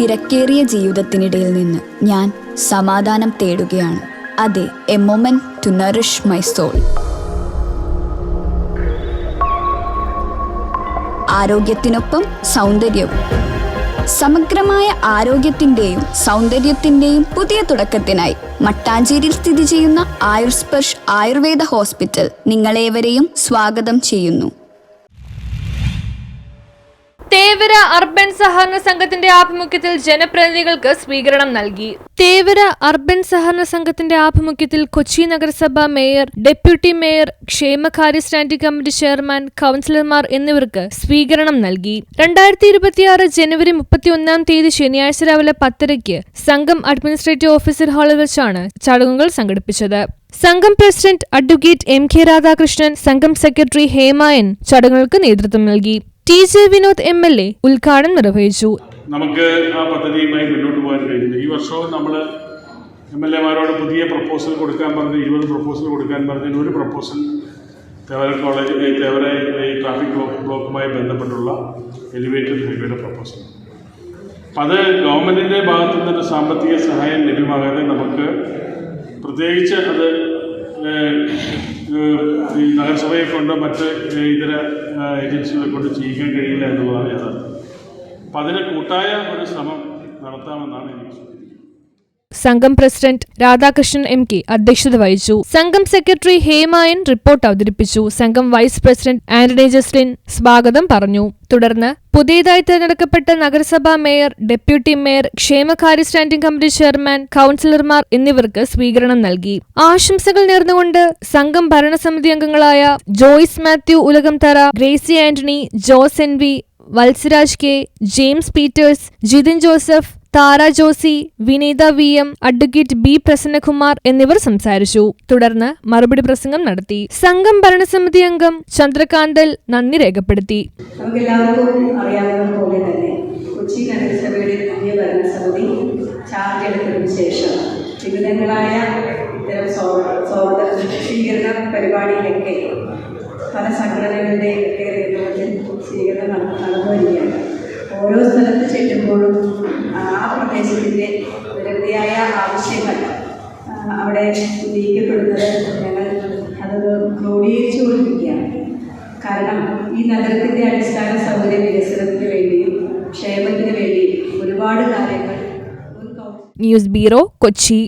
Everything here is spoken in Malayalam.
തിരക്കേറിയ ജീവിതത്തിനിടയിൽ നിന്ന് ഞാൻ സമാധാനം തേടുകയാണ്. അതെ, a moment to nourish my soul. ആരോഗ്യത്തിനൊപ്പം സൗന്ദര്യവും. സമഗ്രമായ ആരോഗ്യത്തിൻ്റെയും സൗന്ദര്യത്തിൻ്റെയും പുതിയ തുടക്കത്തിനായി മട്ടാഞ്ചേരിയിൽ സ്ഥിതി ചെയ്യുന്ന ആയുർസ്പർശ് ആയുർവേദ ഹോസ്പിറ്റൽ നിങ്ങളേവരെയും സ്വാഗതം ചെയ്യുന്നു. തേവര അർബൻ സഹകരണ സംഘത്തിന്റെ ആഭിമുഖ്യത്തിൽ ജനപ്രതിനിധികൾക്ക് സ്വീകരണം നൽകി. തേവര അർബൻ സഹകരണ സംഘത്തിന്റെ ആഭിമുഖ്യത്തിൽ കൊച്ചി നഗരസഭ മേയർ, ഡെപ്യൂട്ടി മേയർ, ക്ഷേമകാര്യ സ്റ്റാൻഡിംഗ് കമ്മിറ്റി ചെയർമാൻ, കൗൺസിലർമാർ എന്നിവർക്ക് സ്വീകരണം നൽകി. 2026 ജനുവരി 31 ശനിയാഴ്ച രാവിലെ 10:00 സംഘം അഡ്മിനിസ്ട്രേറ്റീവ് ഓഫീസർ ഹാളിൽ വെച്ചാണ് ചടങ്ങുകൾ സംഘടിപ്പിച്ചത്. സംഘം പ്രസിഡന്റ് അഡ്വക്കേറ്റ് MK രാധാകൃഷ്ണൻ, സംഘം സെക്രട്ടറി ഹേമായൻ ചടങ്ങുകൾക്ക് നേതൃത്വം നൽകി. TJ വിനോദ് MLA ഉദ്ഘാടനം നിർവഹിച്ചു. നമുക്ക് ആ പദ്ധതിയുമായി മുന്നോട്ട് പോകാൻ കഴിയില്ല. ഈ വർഷവും നമ്മൾ MLA മാരോട് പുതിയ പ്രപ്പോസൽ കൊടുക്കാൻ പറഞ്ഞ് 20 പ്രപ്പോസൽ കൊടുക്കാൻ പറഞ്ഞ ഒരു proposal Thevara college Thevara traffic ബ്ലോക്കുമായി ബന്ധപ്പെട്ടുള്ള എലിവേറ്റഡ് ഹൈവേയുടെ പ്രപ്പോസൽ. അപ്പം അത് ഗവൺമെൻറ്റിൻ്റെ ഭാഗത്തു നിന്നൊരു സാമ്പത്തിക സഹായം ലഭ്യമാകാതെ നമുക്ക് പ്രത്യേകിച്ച് അത് ഈ നഗരസഭയെ കൊണ്ട് മറ്റ് ഇതര ഏജൻസികളെ കൊണ്ട് ചെയ്യിക്കാൻ കഴിയില്ല എന്നുള്ളതാണ് യാഥാർത്ഥ്യം. അപ്പം അതിന് കൂട്ടായ ഒരു ശ്രമം നടത്താമെന്നാണ് എനിക്ക് സൂചിപ്പിക്കുന്നത്. സംഘം പ്രസിഡന്റ് രാധാകൃഷ്ണൻ MK അധ്യക്ഷത വഹിച്ചു. സംഘം സെക്രട്ടറി ഹേമായൻ റിപ്പോർട്ട് അവതരിപ്പിച്ചു. സംഘം വൈസ് പ്രസിഡന്റ് ആന്റണി ജസ്ലിൻ സ്വാഗതം പറഞ്ഞു. തുടർന്ന് പുതിയതായി തിരഞ്ഞെടുക്കപ്പെട്ട നഗരസഭാ മേയർ, ഡെപ്യൂട്ടി മേയർ, ക്ഷേമകാര്യ സ്റ്റാൻഡിംഗ് കമ്മിറ്റി ചെയർമാൻ, കൗൺസിലർമാർ എന്നിവർക്ക് സ്വീകരണം നൽകി. ആശംസകൾ നേർന്നുകൊണ്ട് സംഘം ഭരണസമിതി അംഗങ്ങളായ Joyce Mathew Ulakamthara, Gracy Antony, Jose NV, Vatsaraj K, James Peters, Jithin Joseph, Thara Josy, Vineetha VM, advocate B Prasannakumar എന്നിവർ സംസാരിച്ചു. തുടർന്ന് മറുപടി പ്രസംഗം നടത്തി. സംഘം ഭരണസമിതി അംഗം ചന്ദ്രകാന്തൽ നന്ദി രേഖപ്പെടുത്തി. നമുക്കെല്ലാവർക്കും അറിയാവുന്നതുപോലെ തന്നെ കൊച്ചി നഗരസഭയുടെ പുതിയ ഭരണസമിതി ചാർജ് എടുത്തതിനു ശേഷം വിവിധങ്ങളായ ഇത്തരം സ്വീകരണ പരിപാടിയിലൊക്കെ പല സംഘടനകളുടെ ഒക്കെ നേതൃത്വത്തിൽ സ്വീകരണം നടന്നു വരികയാണ്. ഓരോ സ്ഥലത്ത് ചെല്ലുമ്പോഴും ആ പ്രദേശത്തിൻ്റെ നിരവധിയായ ആവശ്യങ്ങൾ അവിടെ ഉന്നയിക്കപ്പെടുന്നത് ഞങ്ങൾ അത് ക്രോഡീകരിച്ചു കൊണ്ടിരിക്കുകയാണ്. കാരണം ഈ നഗരത്തിൻ്റെ അടിസ്ഥാന സൗകര്യ വികസനത്തിന് വേണ്ടിയും ക്ഷേമത്തിന് വേണ്ടിയും ഒരുപാട് കാര്യങ്ങൾ. News bureau, Kochi.